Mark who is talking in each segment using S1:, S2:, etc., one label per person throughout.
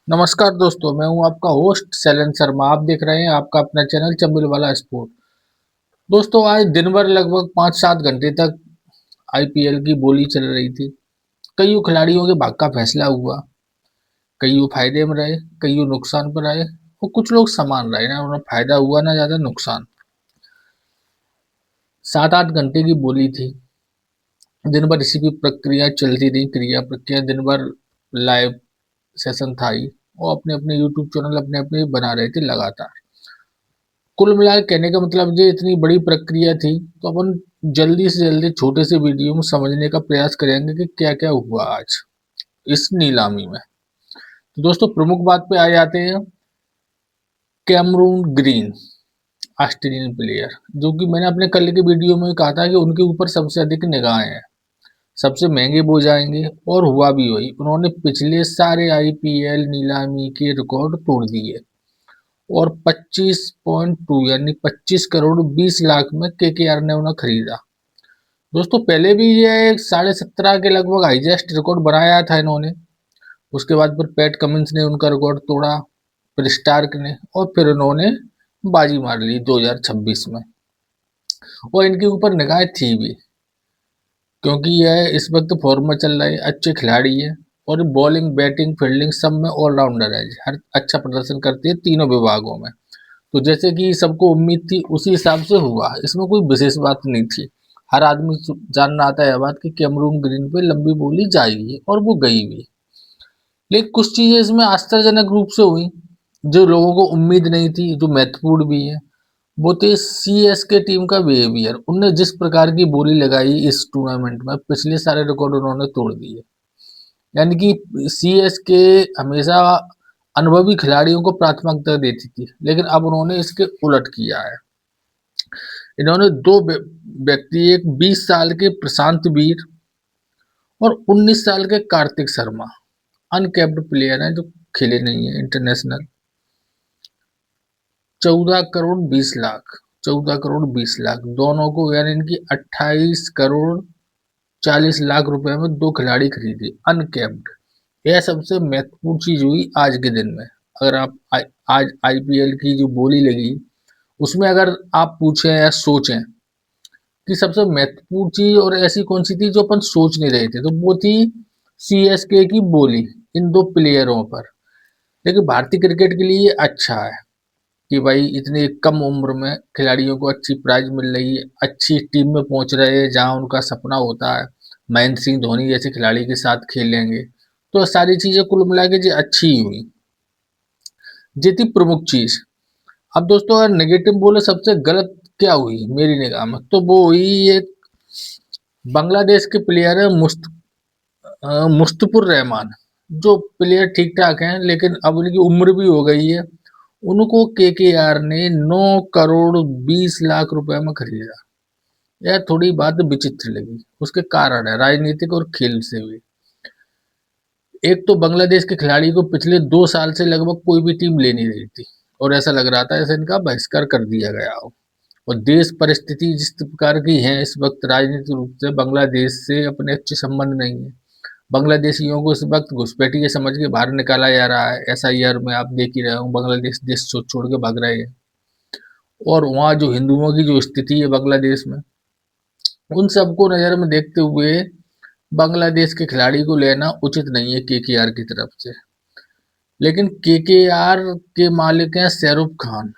S1: नमस्कार दोस्तों, मैं हूं आपका होस्ट शैलेंद्र शर्मा। आप देख रहे हैं आपका अपना चैनल चंबल वाला स्पोर्ट। दोस्तों, आज दिन भर लगभग 5-7 घंटे तक आईपीएल की बोली चल रही थी। कईयों खिलाड़ियों के भाग का फैसला हुआ। कईयों फायदे में रहे, कईयों नुकसान पर आए और कुछ लोग समान रहे, ना उन्हें फायदा हुआ ना ज्यादा नुकसान। 7-8 घंटे की बोली थी। दिन भर इसी की प्रक्रिया चलती रही, क्रिया प्रक्रिया दिन भर लाइव सेशन था ही। और अपने अपने यूट्यूब चैनल अपने अपने बना रहे थे लगातार। कुल मिला के कहने का मतलब ये इतनी बड़ी प्रक्रिया थी, तो अपन जल्दी से जल्दी छोटे से वीडियो में समझने का प्रयास करेंगे कि क्या क्या हुआ आज इस नीलामी में। तो दोस्तों, प्रमुख बात पे आ जाते हैं। कैमरून ग्रीन, ऑस्ट्रेलियन प्लेयर, जो कि मैंने अपने कल के वीडियो में कहा था कि उनके ऊपर सबसे अधिक निगाहें हैं, सबसे महंगे वो जाएंगे। और हुआ भी वही। उन्होंने पिछले सारे आईपीएल नीलामी के रिकॉर्ड तोड़ दिए और 25.2 यानी 25 करोड़ 20 लाख में केकेआर ने उन्हें खरीदा। दोस्तों, पहले भी ये 17.5 के लगभग हाईएस्ट रिकॉर्ड बनाया था इन्होंने। उसके बाद फिर पैट कमिंस ने उनका रिकॉर्ड तोड़ा, फिर स्टार्क ने, और फिर उन्होंने बाजी मार ली 2026 में। और इनके ऊपर निगाह थी भी, क्योंकि यह इस वक्त फॉर्म में चल रहे अच्छे खिलाड़ी है। और बॉलिंग बैटिंग फील्डिंग सब में ऑलराउंडर है, हर अच्छा प्रदर्शन करती है तीनों विभागों में। तो जैसे कि सबको उम्मीद थी उसी हिसाब से हुआ, इसमें कोई विशेष बात नहीं थी। हर आदमी जानना आता है बात कि कैमरून ग्रीन पे लंबी बोली जाएगी, और वो गई भी। लेकिन कुछ चीजें इसमें आश्चर्यजनक रूप से हुई, जो लोगों को उम्मीद नहीं थी, जो महत्वपूर्ण भी है। वो थे सीएसके टीम का बिहेवियर। उनने जिस प्रकार की बोली लगाई इस टूर्नामेंट में, पिछले सारे रिकॉर्ड उन्होंने तोड़ दिए। यानी कि सीएसके हमेशा अनुभवी खिलाड़ियों को प्राथमिकता देती थी, लेकिन अब उन्होंने इसके उलट किया है। इन्होंने दो व्यक्ति, एक 20 साल के प्रशांत वीर और 19 साल के कार्तिक शर्मा, अनकैप्ड प्लेयर हैं जो खेले नहीं है इंटरनेशनल। 14 करोड़ 20 लाख, 14 करोड़ 20 लाख दोनों को, यानी इनकी 28 करोड़ 40 लाख रुपए में दो खिलाड़ी खरीदे अनकैप्ड। यह सबसे महत्वपूर्ण चीज हुई आज के दिन में। अगर आप आज आईपीएल की जो बोली लगी, उसमें अगर आप पूछें या सोचें कि सबसे महत्वपूर्ण चीज और ऐसी कौन सी थी जो अपन सोच नहीं रहे थे, तो वो थी सीएसके की बोली इन दो प्लेयरों पर। लेकिन भारतीय क्रिकेट के लिए अच्छा है कि भाई इतनी कम उम्र में खिलाड़ियों को अच्छी प्राइज मिल रही है, अच्छी टीम में पहुंच रहे हैं जहां उनका सपना होता है महेंद्र सिंह धोनी जैसे खिलाड़ी के साथ खेलेंगे। तो सारी चीजें कुल मिला के जो अच्छी ही हुई, ये थी प्रमुख चीज। अब दोस्तों, अगर नेगेटिव बोले सबसे गलत क्या हुई मेरी निगाह में, तो वो हुई एक बांग्लादेश के प्लेयर है मुस्तफिजुर रहमान। जो प्लेयर ठीक ठाक हैं, लेकिन अब उनकी उम्र भी हो गई है। उनको केकेआर ने 9 करोड़ 20 लाख रुपए में खरीदा। यह थोड़ी बात विचित्र लगी। उसके कारण है राजनीतिक और खेल से भी। एक तो बांग्लादेश के खिलाड़ी को पिछले 2 साल से लगभग कोई भी टीम ले नहीं रही थी, और ऐसा लग रहा था जैसे इनका बहिष्कार कर दिया गया हो। और देश परिस्थिति जिस प्रकार की है इस वक्त, राजनीतिक रूप से बांग्लादेश से अपने अच्छे संबंध नहीं है। बांग्लादेशियों को इस वक्त घुसपैठिए समझ के बाहर निकाला जा रहा है। एसआईआर में आप देख ही रहे हो, बांग्लादेश देश छोड़ के भाग रहे हैं। और वहाँ जो हिंदुओं की जो स्थिति है बांग्लादेश में, उन सबको नजर में देखते हुए बांग्लादेश के खिलाड़ी को लेना उचित नहीं है केकेआर की तरफ से। लेकिन केकेआर के मालिक हैं शाहरुख खान,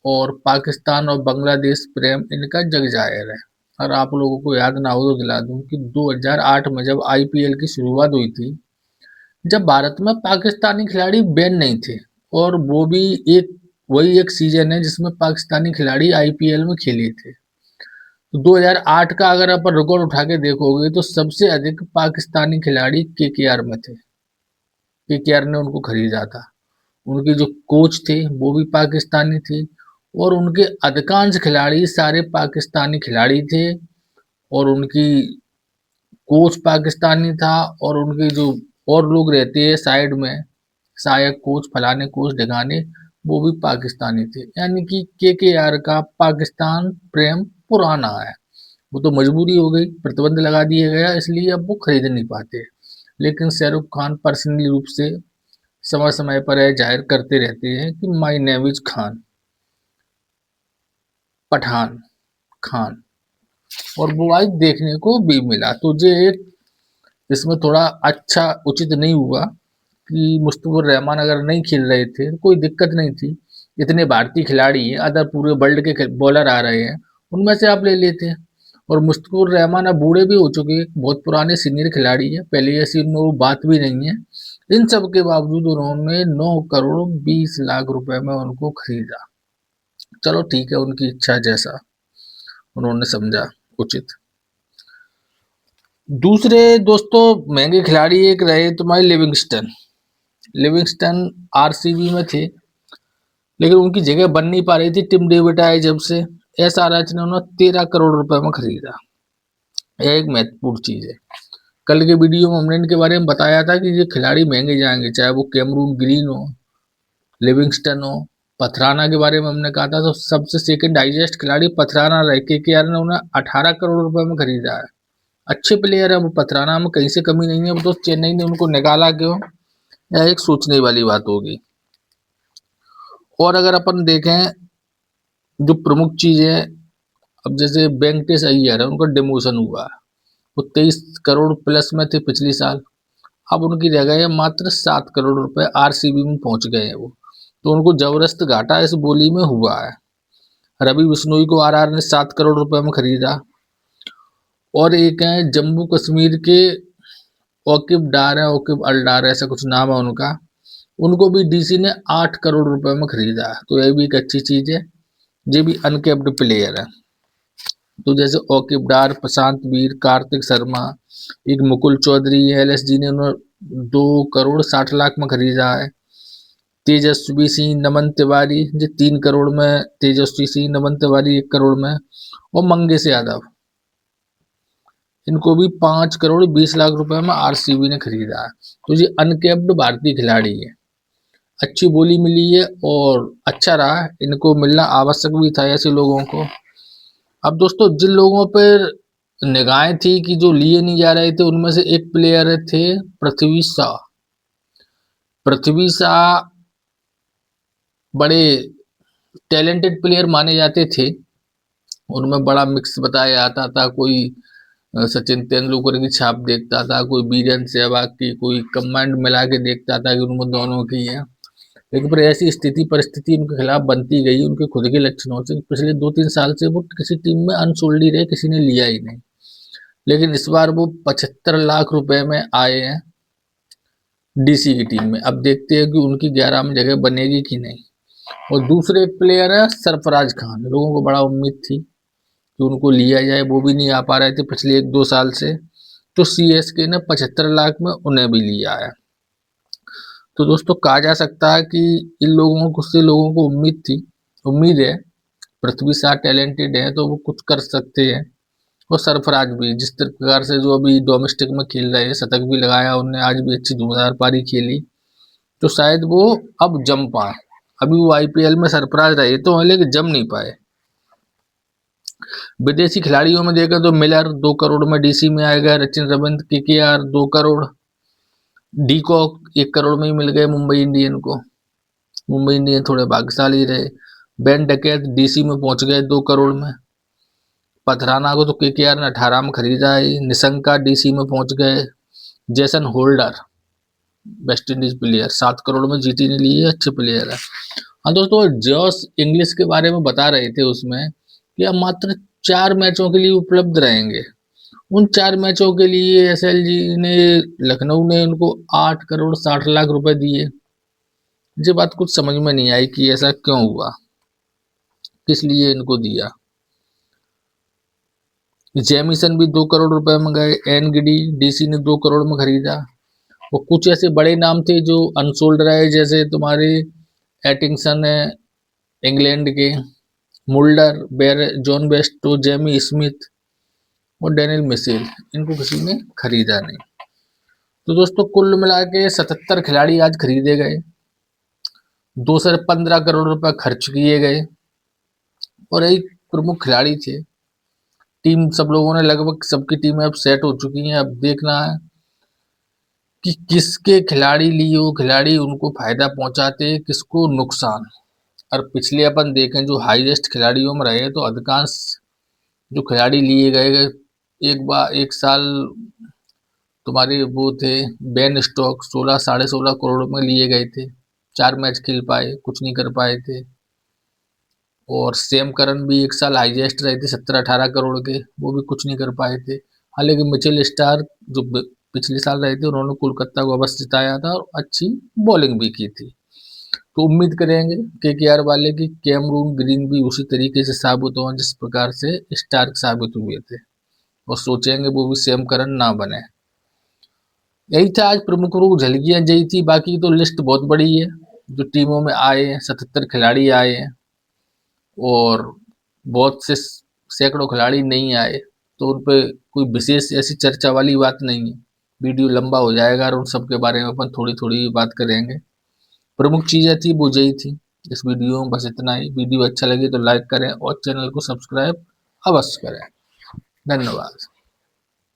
S1: और पाकिस्तान और बांग्लादेश प्रेम इनका जग जाहिर है। और आप लोगों को याद ना हो तो दिला दूं कि 2008 में जब आईपीएल की शुरुआत हुई थी, जब भारत में पाकिस्तानी खिलाड़ी बैन नहीं थे, और वो भी एक वही एक सीजन है जिसमें पाकिस्तानी खिलाड़ी आईपीएल में खेले थे। तो 2008 का अगर अपन रिकॉर्ड उठा के देखोगे, तो सबसे अधिक पाकिस्तानी खिलाड़ी केकेआर में थे। केकेआर ने उनको खरीदा था। उनके जो कोच थे वो भी पाकिस्तानी थे, और उनके अधिकांश खिलाड़ी सारे पाकिस्तानी खिलाड़ी थे। और उनकी कोच पाकिस्तानी था, और उनके जो और लोग रहते हैं साइड में, सहायक कोच फलाने कोच ढिकाने, वो भी पाकिस्तानी थे। यानी कि केकेआर का पाकिस्तान प्रेम पुराना है। वो तो मजबूरी हो गई, प्रतिबंध लगा दिया गया, इसलिए अब वो खरीद नहीं पाते। लेकिन शाहरुख खान पर्सनली रूप से समय समय पर यह जाहिर करते रहते हैं कि my name is Khan, Pathan Khan, और वो आज देखने को भी मिला। तो ये एक इसमें थोड़ा अच्छा उचित नहीं हुआ कि मुस्तफिजुर रहमान अगर नहीं खेल रहे थे तो कोई दिक्कत नहीं थी। इतने भारतीय खिलाड़ी हैं, अदर पूरे वर्ल्ड के बॉलर आ रहे हैं, उनमें से आप ले लेते हैं। और मुस्तफिजुर रहमान अब बूढ़े भी हो चुके हैं, बहुत पुराने सीनियर खिलाड़ी हैं, पहले ऐसी उनमें वो बात भी नहीं है। इन सब के बावजूद उन्होंने 9 करोड़ 20 लाख रुपए में उनको खरीदा। चलो ठीक है, उनकी इच्छा, जैसा उन्होंने समझा उचित। दूसरे दोस्तों महंगे खिलाड़ी एक रहे तुम्हारे लिविंगस्टन। लिविंगस्टन आरसीबी में थे, लेकिन उनकी जगह बन नहीं पा रही थी। टिम डेविड आए जब से, एसआरएच ने उन्हें 13 करोड़ रुपए में खरीदा। यह एक महत्वपूर्ण चीज है। कल के वीडियो में हमने इनके बारे में बताया था कि ये खिलाड़ी महंगे जाएंगे, चाहे वो कैमरून ग्रीन हो, लिविंगस्टन हो, पथराना के बारे में हमने कहा था। तो सबसे सेकंड हाईएस्ट खिलाड़ी पथराना रहे, केकेआर ने उन्हें 18 करोड़ रुपए में खरीदा है। अच्छे प्लेयर है वो, पथराना में कहीं से कमी नहीं है। वो तो चेन्नई ने उनको निकाला क्यों, यह एक सोचने वाली बात होगी। और अगर अपन देखें जो प्रमुख चीज है, अब जैसे वेंकटेश अय्यर है, उनका डिमोशन हुआ है। वो 23 करोड़ प्लस में थे पिछले साल, अब उनकी रह गए मात्र 7 करोड़ रुपए, आरसीबी में पहुंच गए हैं वो। तो उनको जबरदस्त घाटा इस बोली में हुआ है। रवि बिश्नोई को आरआर ने 7 करोड़ रुपए में खरीदा। और एक है जम्मू कश्मीर के ओकिब डार है, ओकिब अलडार ऐसा कुछ नाम है उनका, उनको भी डीसी ने 8 करोड़ रुपए में खरीदा है। तो यह भी एक अच्छी चीज है, ये भी अनकेप्ड प्लेयर है। तो जैसे ओकिब डार, प्रशांत वीर, कार्तिक शर्मा, एक मुकुल चौधरी है, एलएसजी ने उन्हें 2 करोड़ 60 लाख में खरीदा है। तेजस्वी सिंह, नमन तिवारी, जो 3 करोड़ में, तेजस्वी सिंह, नमन तिवारी 1 करोड़ में, और मंगेश यादव, इनको भी 5 करोड़ 20 लाख रुपए में आरसीबी ने खरीदा है। तो ये अनकेप्ड भारतीय खिलाड़ी है, अच्छी बोली मिली है और अच्छा रहा, इनको मिलना आवश्यक भी था ऐसे लोगों को। अब दोस्तों जिन लोगों पर निगाहें थी कि जो लिए नहीं जा रहे थे, उनमें से एक प्लेयर थे पृथ्वी शॉ। पृथ्वी शॉ बड़े टैलेंटेड प्लेयर माने जाते थे, उनमें बड़ा मिक्स बताया जाता था। कोई सचिन तेंदुलकर की छाप देखता था, कोई वीरेंद्र सहवाग की, कोई कमांड मिला के देखता था कि उनमें दोनों की है। लेकिन फिर ऐसी स्थिति परिस्थिति उनके खिलाफ बनती गई उनके खुद के लक्षणों से, पिछले 2-3 साल से वो किसी टीम में अनसोल्ड ही रहे, किसी ने लिया ही नहीं। लेकिन इस बार वो 75 लाख रुपए में आए हैं डीसी की टीम में। अब देखते हैं कि उनकी 11 में जगह बनेगी कि नहीं। और दूसरे एक प्लेयर है सरफराज खान, लोगों को बड़ा उम्मीद थी कि उनको लिया जाए, वो भी नहीं आ पा रहे थे पिछले 1-2 साल से। तो सीएसके ने 75 लाख में उन्हें भी लिया है। तो दोस्तों कहा जा सकता है कि इन लोगों से लोगों को उम्मीद है, पृथ्वी शॉ टैलेंटेड है तो वो कुछ कर सकते हैं। और सरफराज भी जिस प्रकार से जो अभी डोमेस्टिक में खेल रहे हैं, शतक भी लगाया उन्होंने, आज भी अच्छी धुआंधार पारी खेली, तो शायद वो अब जम पाए। अभी वो आईपीएल में सरफराज रहे तो लेकिन जम नहीं पाए। विदेशी खिलाड़ियों में देखा तो मिलर 2 करोड़ में डीसी में आएगा, सचिन रविंद्र, केकेआर 2 करोड़, डीकॉक 1 करोड़ में ही मिल गए मुंबई इंडियन को। मुंबई इंडियन थोड़े भाग्यशाली रहे। बेन डकैत डीसी में पहुंच गए 2 करोड़ में। पथराना को तो केकेआर ने 18 में खरीदा है। निशंका डीसी में पहुंच गए। Jason holder West Indies player 7 crore में जीटी ने लिए, अच्छे प्लेयर है। हाँ दोस्तों, जॉस इंग्लिश के बारे में बता रहे थे उसमें कि अब मात्र 4 मैचों के लिए उपलब्ध रहेंगे। उन 4 मैचों के लिए एसएलजी ने, लखनऊ ने उनको 8 करोड़ 60 लाख रुपए दिए। मुझे बात कुछ समझ में नहीं आई कि ऐसा क्यों हुआ, किस लिए इनको दिया। जेमिसन भी 2 करोड़ रुपए में गए। एनगिडी डीसी ने 2 करोड़ में खरीदा। और कुछ ऐसे बड़े नाम थे जो अनसोल्ड रहे, जैसे तुम्हारे एटिंगसन है इंग्लैंड के, Mulder, John Bairstow, Jamie Smith और डेनियल मिशेल, इनको किसी ने खरीदा नहीं। तो दोस्तों कुल मिला के 77 खिलाड़ी आज खरीदे गए, 215 करोड़ रुपए खर्च किए गए, और एक प्रमुख खिलाड़ी थे। टीम सब लोगों ने लगभग सबकी टीमें अब सेट हो चुकी हैं। अब देखना है कि किसके खिलाड़ी लिए वो खिलाड़ी उनको फायदा पहुंचाते, किसको नुकसान। और पिछले अपन देखें जो हाईएस्ट खिलाड़ियों में रहे तो अधिकांश जो खिलाड़ी लिए गए, एक साल तुम्हारे वो थे बेन स्टोक, 16 साढ़े 16 करोड़ में लिए गए थे, 4 मैच खेल पाए, कुछ नहीं कर पाए थे। और सेम करन भी एक साल हाईएस्ट रहे थे 17 18 करोड़ के, वो भी कुछ नहीं कर पाए थे। हालांकि मिचेल स्टार्क जो पिछले साल रहे थे उन्होंने कोलकाता को अवश्य जिताया था और अच्छी बॉलिंग भी की थी। तो उम्मीद करेंगे केकेआर वाले की कैमरून ग्रीन भी उसी तरीके से साबित हो जिस प्रकार से स्टार्क साबित हुए थे, और सोचेंगे वो भी सेम करन ना बने। यही था आज प्रमुख रूप झलकियां यही थी, बाकी तो लिस्ट बहुत बड़ी है। जो टीमों में आए हैं 77 खिलाड़ी आए हैं और बहुत से सैकड़ों खिलाड़ी नहीं आए, तो उन पे कोई विशेष ऐसी चर्चा वाली बात नहीं है। वीडियो लंबा हो जाएगा और उन सब के बारे में अपन थोड़ी थोड़ी बात करेंगे। प्रमुख चीजें थी वो यही थी इस वीडियो में, बस इतना ही। वीडियो अच्छा लगे तो लाइक करें और चैनल को सब्सक्राइब अवश्य करें। धन्यवाद।